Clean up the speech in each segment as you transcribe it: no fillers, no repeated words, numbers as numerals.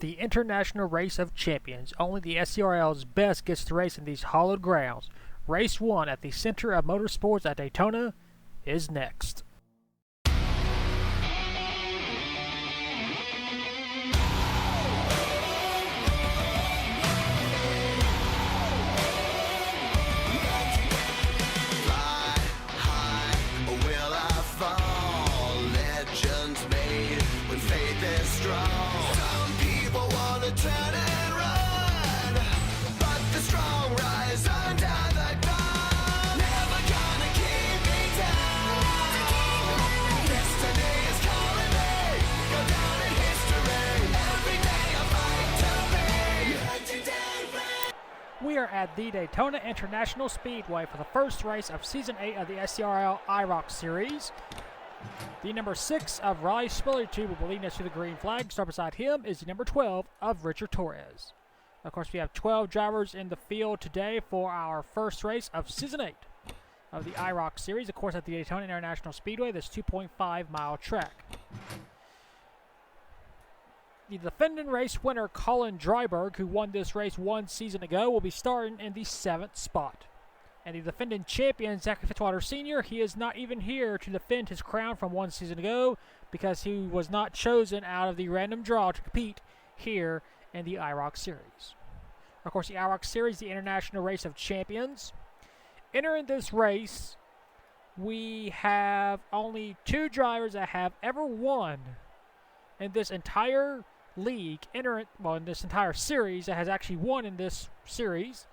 The International Race of Champions. Only the SCRL's best gets to race in these hallowed grounds. Race 1 at the Center of Motorsports at Daytona is next. We are at the Daytona International Speedway for the first race of Season 8 of the SCRL IROC Series. The number 6 of Riley Spillertube will be leading us to the green flag. Start beside him is the number 12 of Richard Torres. Of course, we have 12 drivers in the field today for our first race of Season 8 of the IROC Series. Of course, at the Daytona International Speedway, this 2.5-mile track. The defending race winner, Colin Dryberg, who won this race 1 season ago, will be starting in the 7th spot. And the defending champion, Zachary Fitzwater Sr., he is not even here to defend his crown from 1 season ago because he was not chosen out of the random draw to compete here in the IROC Series. Of course, the IROC Series, the International Race of Champions. Entering this race, we have only 2 drivers that have ever won in this entire league, in this entire series that has actually won in this series.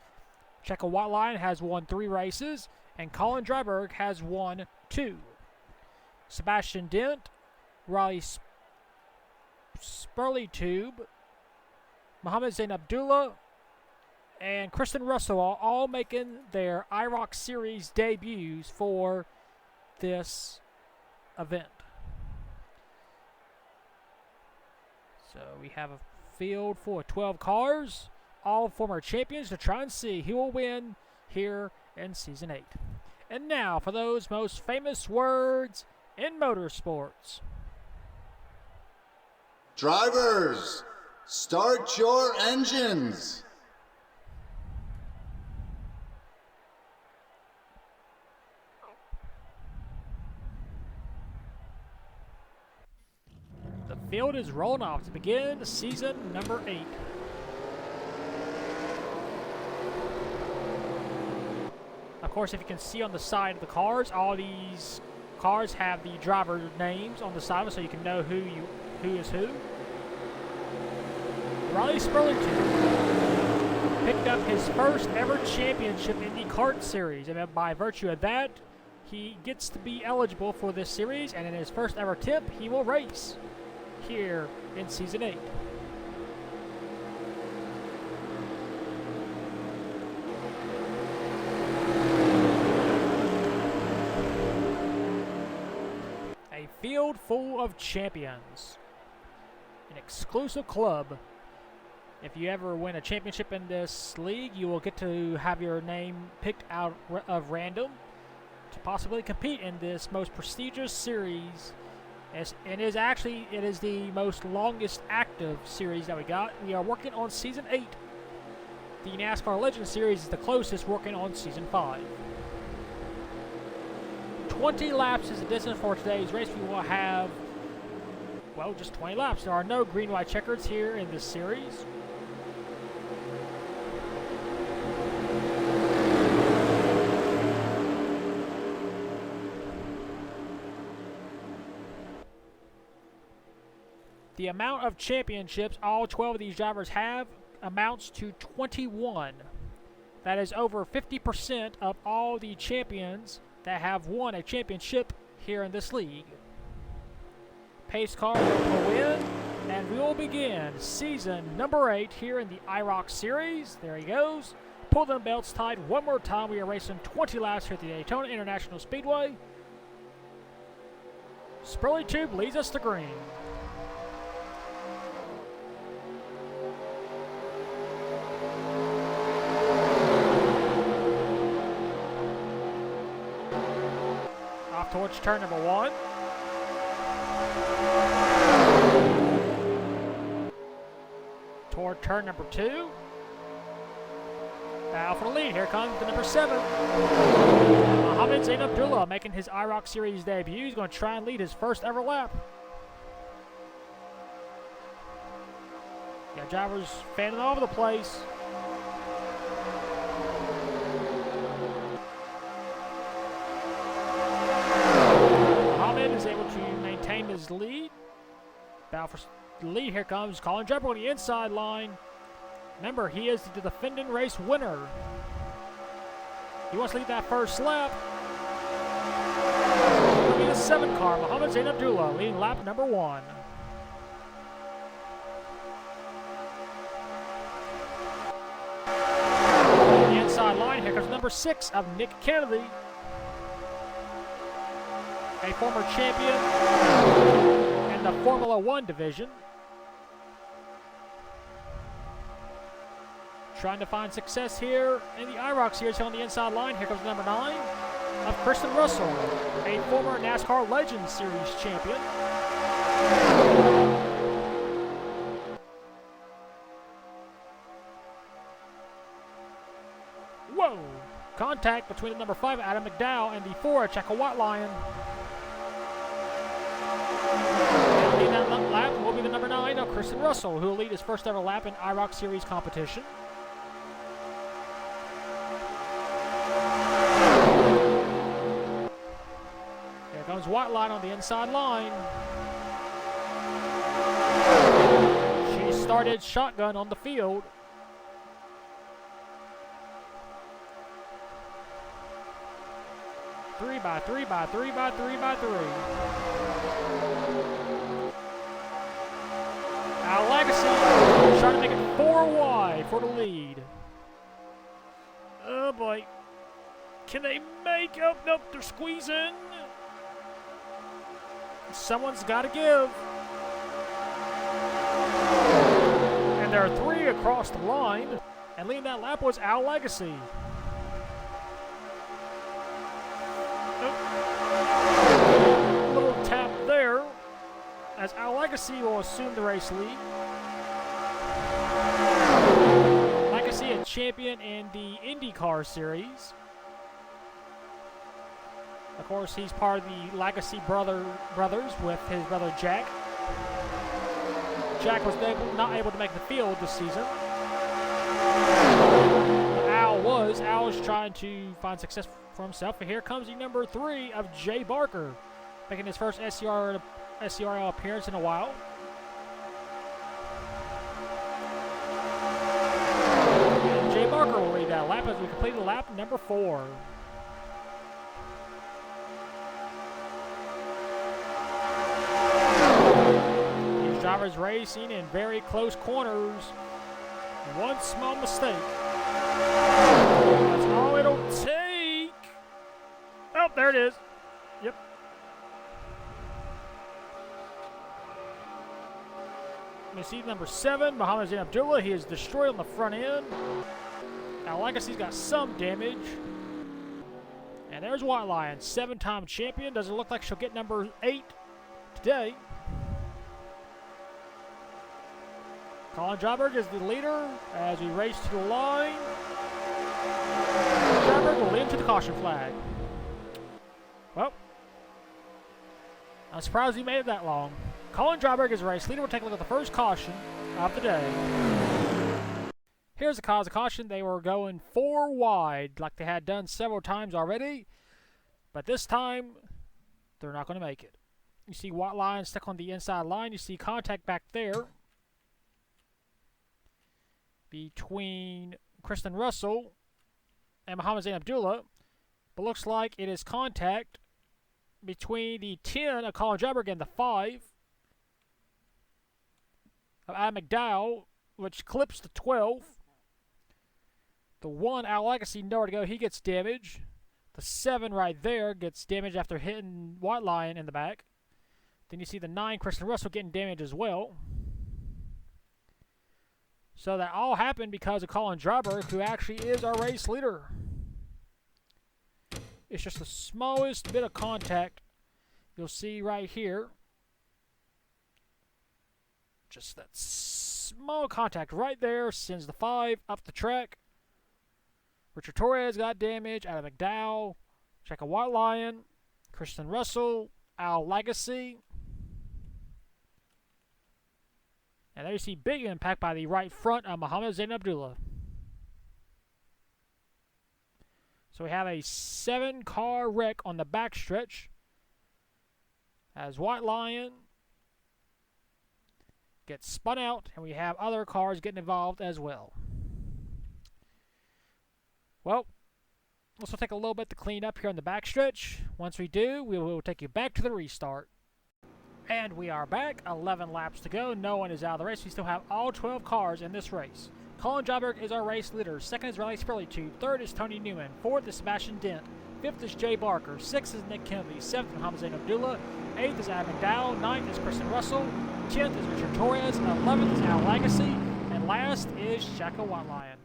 Checo Whiteline has won 3 races, and Colin Dryberg has won 2. Sebastian Dent, Riley Spurleytube, Mohammed Zain Abdullah, and Kristen Russell are all making their IROC Series debuts for this event. So we have a field full of 12 cars, all former champions, to try and see who will win here in Season 8. And now for those most famous words in motorsports. Drivers, start your engines. The field is rolling off to begin season number 8. Of course, if you can see on the side of the cars, all these cars have the driver names on the side so you can know who is who. Riley Spurlington picked up his first ever championship in the kart series, and by virtue of that, he gets to be eligible for this series, and in his first ever attempt, he will race here in Season 8. A field full of champions. An exclusive club. If you ever win a championship in this league, you will get to have your name picked out of random to possibly compete in this most prestigious series. It is the most longest active series that we got. We are working on Season 8. The NASCAR Legends Series is the closest, working on Season 5. 20 laps is the distance for today's race. We will have, well, just 20 laps. There are no green-white checkers here in this series. The amount of championships all 12 of these drivers have amounts to 21. That is over 50% of all the champions that have won a championship here in this league. Pace car will pull in, and we will begin season number 8 here in the IROC Series. There he goes. Pull them belts tight one more time. We are racing 20 laps here at the Daytona International Speedway. Spurleytube leads us to green. Off towards turn number 1. toward turn number 2. Now for the lead. Here comes the number 7. Mohammed Zain Abdullah making his IROC Series debut. He's going to try and lead his first ever lap. Got drivers fanning all over the place. Mohammed is able to maintain his lead. Battle for the lead. Here comes Colin Jumper on the inside line. Remember, he is the defending race winner. He wants to lead that first lap. It'll be the 7 car, Mohammed Zain Abdullah, leading lap number 1. On the inside line, here comes number 6 of Nick Kennedy, a former champion in the Formula 1 division. Trying to find success here in the IROC Series on the inside line. Here comes number 9 of Kristen Russell, a former NASCAR Legends Series champion. Whoa! Contact between the number 5 Adam McDowell and the 4 Checo White Lion. Leading that lap will be the number 9 of Kristen Russell, who will lead his first ever lap in IROC Series competition. Comes White Line on the inside line. She started shotgun on the field. Three by three. Al Legacy trying to make it 4 wide for the lead. Oh boy. Can they make up? Nope, they're squeezing. Someone's got to give. And there are 3 across the line. And leading that lap was Al Legacy. Nope. A little tap there as Al Legacy will assume the race lead. Legacy, a champion in the IndyCar Series. Of course, he's part of the Legacy brothers with his brother Jack. Jack was not able to make the field this season. Al was trying to find success for himself. And here comes the number 3 of Jay Barker, making his first SCRL appearance in a while. And Jay Barker will lead that lap as we complete lap number 4. Drivers racing in very close corners. One small mistake. That's all it'll take. Oh, there it is. Yep. We see number 7, Mohammed Zain Abdullah. He is destroyed on the front end. Now, Legacy's got some damage. And there's White Lion, 7-time champion. Doesn't look like she'll get number 8 today. Colin Jobberg is the leader as we race to the line. Jobberg will lead to the caution flag. Well, I'm surprised he made it that long. Colin Jobberg is race leader. We'll take a look at the first caution of the day. Here's the cause of caution. They were going 4 wide like they had done several times already. But this time, they're not going to make it. You see White Line stuck on the inside line. You see contact back there between Kristen Russell and Mohammed Zain Abdullah, but looks like it is contact between the 10 of Colin Jobberg and the 5 of Adam McDowell, which clips the 12. The 1, Al Legacy, nowhere to go. He gets damage. The 7 right there gets damage after hitting White Lion in the back. Then you see the 9, Kristen Russell, getting damage as well. So that all happened because of Colin Jobberg, who actually is our race leader. It's just the smallest bit of contact you'll see right here. Just that small contact right there sends the 5 up the track. Richard Torres got damage. Adam McDowell, Checo White Lion, Christian Russell, Al Legacy. And there you see big impact by the right front of Mohammed Zain Abdullah. So we have a 7-car wreck on the backstretch as White Lion gets spun out, and we have other cars getting involved as well. Well, this will take a little bit to clean up here on the backstretch. Once we do, we will take you back to the restart. And we are back. 11 laps to go. No one is out of the race. We still have all 12 cars in this race. Colin Dryberg is our race leader. Second is Riley Spurley. Third is Tony Newman. Fourth is Sebastian Dent. Fifth is Jay Barker. Sixth is Nick Kennedy. Seventh is Mohammed Zain Abdullah. Eighth is Adam McDowell. Ninth is Kristen Russell. 10th is Richard Torres. 11th is Al Legacy. And last is Checo White Lion.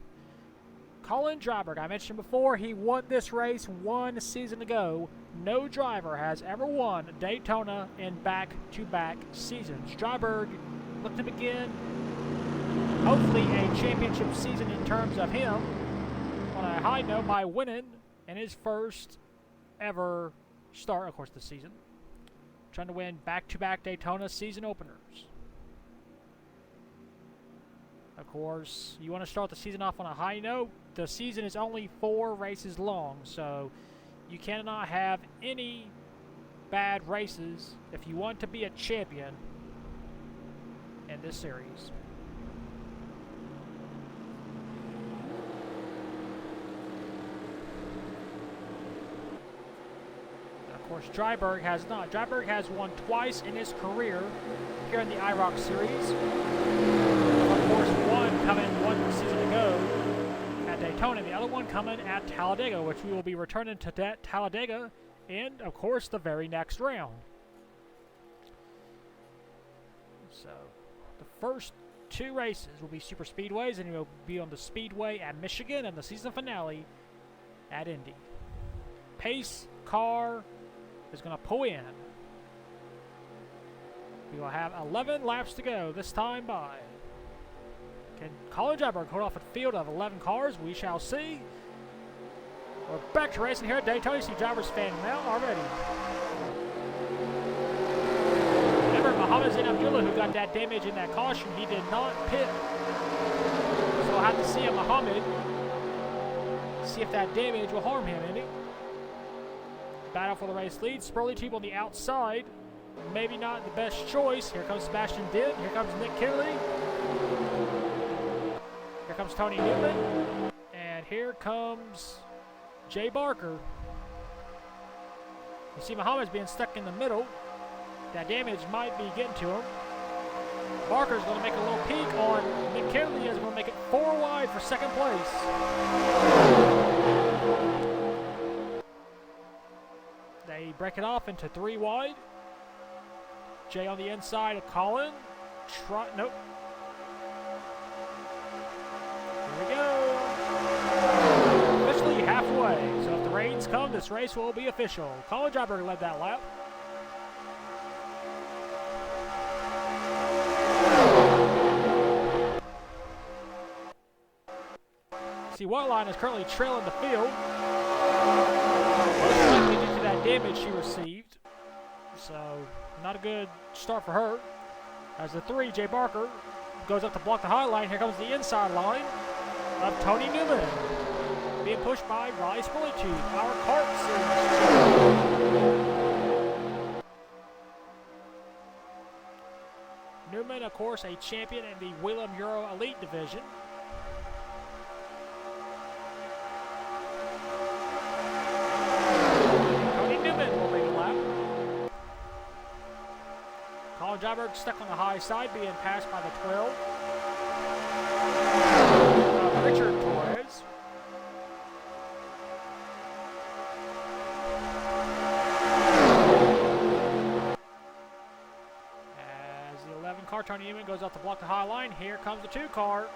Colin Dryberg, I mentioned before, he won this race 1 season ago. No driver has ever won Daytona in back-to-back seasons. Dryberg looked to begin, hopefully, a championship season in terms of him on a high note by winning in his first ever start, of course, this season. Trying to win back-to-back Daytona season openers. Of course, you want to start the season off on a high note. The season is only 4 races long, so you cannot have any bad races if you want to be a champion in this series. And of course, Dryberg has not. Dryberg has won twice in his career here in the IROC series. Of course, one coming 1 season ago at Daytona, the other one coming at Talladega, which we will be returning to that Talladega in, of course, the very next round. So, the first 2 races will be super speedways, and we'll be on the speedway at Michigan and the season finale at Indy. Pace car is going to pull in. We will have 11 laps to go, this time by. Can Colin Dryberg hold off a field of 11 cars? We shall see. We're back to racing here at Daytona. You see drivers fanning out already. Remember, Mohammed Zain Abdullah, who got that damage in that caution, he did not pit. So we'll have to see Mohammed, see if that damage will harm him, Andy. Battle for the race lead. Spurley Tube on the outside. Maybe not the best choice. Here comes Sebastian Dent. Here comes Nick Kennedy. Here comes Tony Newman. And here comes Jay Barker. You see Mohammed's being stuck in the middle. That damage might be getting to him. Barker's going to make a little peek on Nick Kennedy. Is going to make it 4 wide for second place. They break it off into 3 wide. Jay on the inside of Colin. Nope. Here we go. Officially halfway. So if the rains come, this race will be official. Colin Dryberg led that lap. See, White Line is currently trailing the field. Most likely due to that damage she received. So, not a good start for her. As the 3, Jay Barker, goes up to block the high line. Here comes the inside line of Tony Newman. Being pushed by Riley Spurley, our kart series. Newman, of course, a champion in the Wheelam Euro Elite Division. Tony Newman will make a lap. Colin Dryberg stuck on the high side, being passed by the 12. Richard Torres. As the 11 car, Tony Newman, goes out to block the high line. Here comes the 2 car.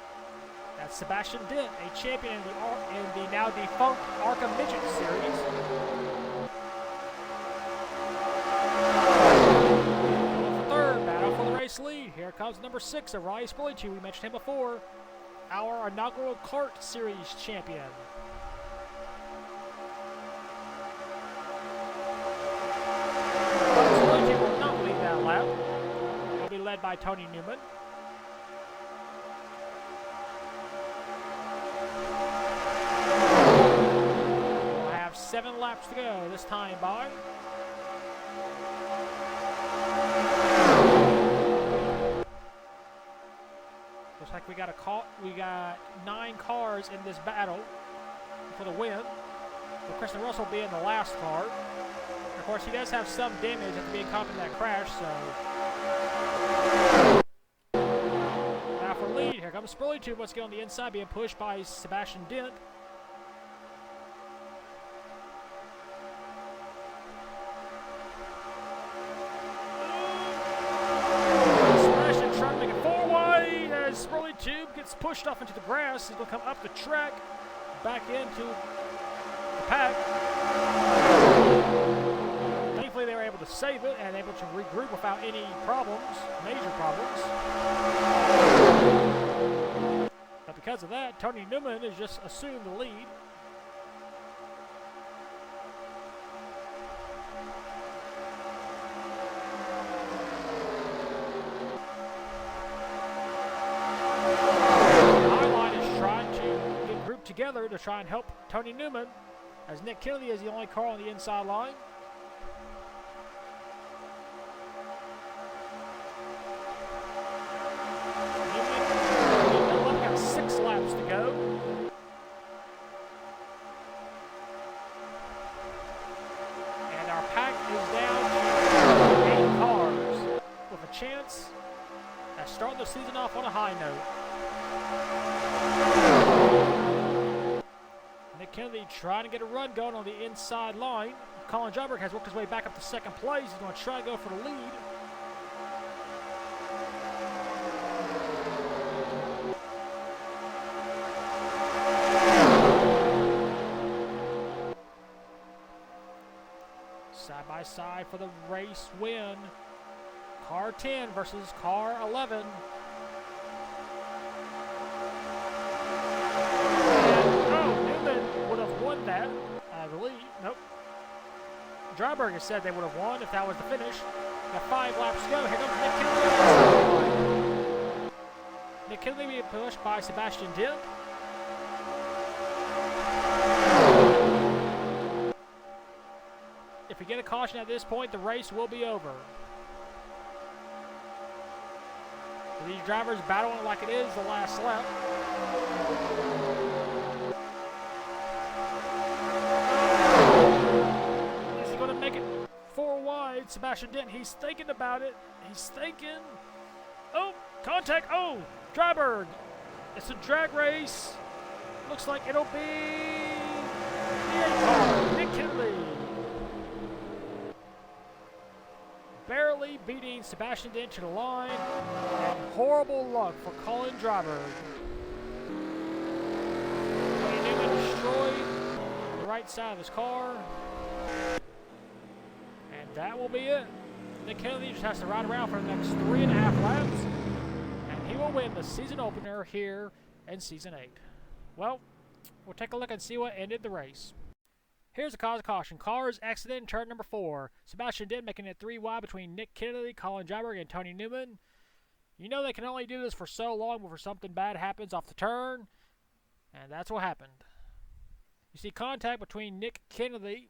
That's Sebastian Dent, a champion in the now defunct ARCA Midget Series. race lead. Here comes number 6 of Riley Spurley. We mentioned him before. Our inaugural Kart Series champion. Spurley will not lead that lap. He'll be led by Tony Newman. We'll have 7 laps to go this time by. Looks like we got 9 cars in this battle for the win. With Kristen Russell being the last car. Of course, he does have some damage after being caught in that crash, so. Now for lead, here comes Spurley Tube once again on the inside, being pushed by Sebastian Dent. Spurley Tube gets pushed off into the grass. He's going to come up the track, back into the pack. Thankfully, they were able to save it and able to regroup without any problems, major problems. But because of that, Tony Newman has just assumed the lead. Together to try and help Tony Newman, as Nick Kennedy is the only car on the inside line. Newman got 6 laps to go. And our pack is down to 8 cars with a chance at starting the season off on a high note. Kennedy trying to get a run going on the inside line. Colin Dryberg has worked his way back up to 2nd place. He's going to try to go for the lead. Side by side for the race win. Car 10 versus car 11. That, I believe. Nope. Dryberg has said they would have won if that was the finish. Got 5 laps to go. Here comes Nick Kennedy. Nick Kennedy being pushed by Sebastian Dent. If we get a caution at this point, the race will be over. These drivers battling like it is the last lap. Sebastian Dent, he's thinking about it. He's thinking. Oh, contact. Oh, Dryberg. It's a drag race. Looks like it'll be the 8 car, Nick Kennedy. Barely beating Sebastian Dent to the line. And horrible luck for Colin Dryberg. Tony Newman destroyed the right side of his car. That will be it. Nick Kennedy just has to ride around for the next 3.5 laps, and he will win the season opener here in Season 8. Well, we'll take a look and see what ended the race. Here's a cause of caution. Cars exited in turn number 4. Sebastian Dent making it 3 wide between Nick Kennedy, Colin Dryberg, and Tony Newman. You know they can only do this for so long before something bad happens off the turn, and that's what happened. You see contact between Nick Kennedy.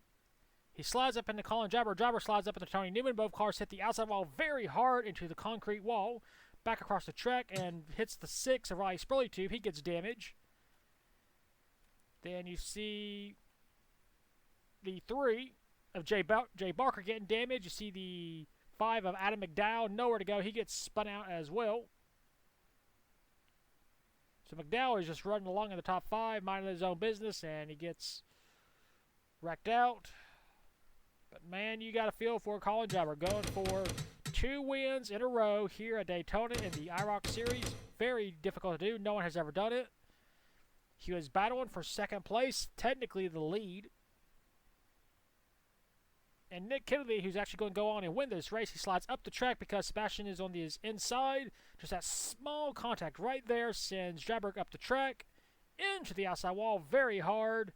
He slides up into Colin Dryberg. Dryberg slides up into Tony Newman. Both cars hit the outside wall very hard into the concrete wall. Back across the track and hits the 6 of Riley Spurley Tube. He gets damage. Then you see the 3 of Jay Barker getting damaged. You see the 5 of Adam McDowell. Nowhere to go. He gets spun out as well. So McDowell is just running along in the top 5, minding his own business, and he gets wrecked out. But man, you got a feel for Colin Dryberg going for 2 wins in a row here at Daytona in the IROC Series. Very difficult to do. No one has ever done it. He was battling for 2nd place, technically the lead. And Nick Kennedy, who's actually going to go on and win this race, he slides up the track because Sebastian is on his inside. Just that small contact right there sends Dryberg up the track into the outside wall very hard.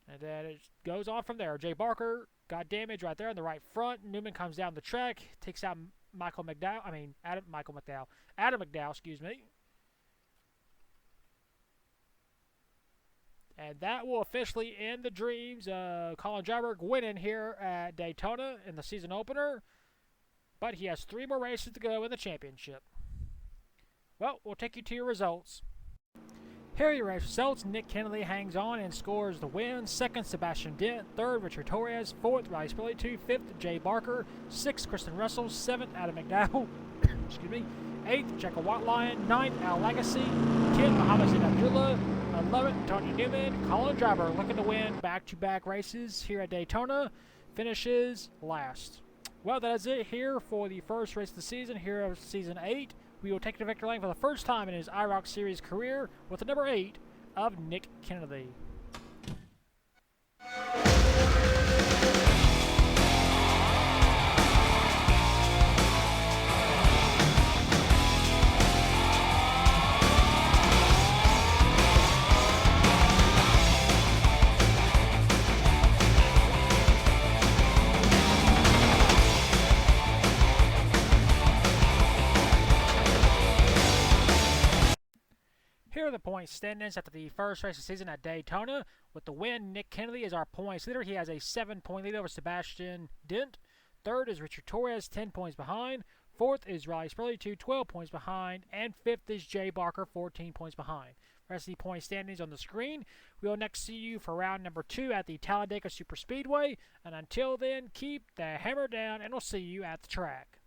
And then it goes on from there. Jay Barker got damage right there in the right front. Newman comes down the track, takes out Adam McDowell, excuse me. And that will officially end the dreams of Colin Dryberg winning here at Daytona in the season opener. But he has 3 more races to go in the championship. Well, we'll take you to your results. Here are your race results. Nick Kennedy hangs on and scores the win. 2nd, Sebastian Dent. 3rd, Richard Torres. 4th, Riley Spilley. 5th, Jay Barker. 6th, Kristen Russell. 7th, Adam McDowell. Excuse me. 8th, Jekyll Watline. 9th, Al Legacy. 10th, Muhammad Zain Abdullah. 11th, Tony Newman. Colin Dryberg looking to win back-to-back races here at Daytona. Finishes last. Well, that is it here for the first race of the season, here of Season 8. We will take to victory lane for the first time in his IROC Series career with the number 8 of Nick Kennedy. Here are the points standings after the first race of the season at Daytona. With the win, Nick Kennedy is our points leader. He has a 7-point lead over Sebastian Dent. 3rd is Richard Torres, 10 points behind. 4th is Riley Spurley, 12 points behind. And 5th is Jay Barker, 14 points behind. Rest of the point standings on the screen. We will next see you for round number 2 at the Talladega Superspeedway. And until then, keep the hammer down, and we'll see you at the track.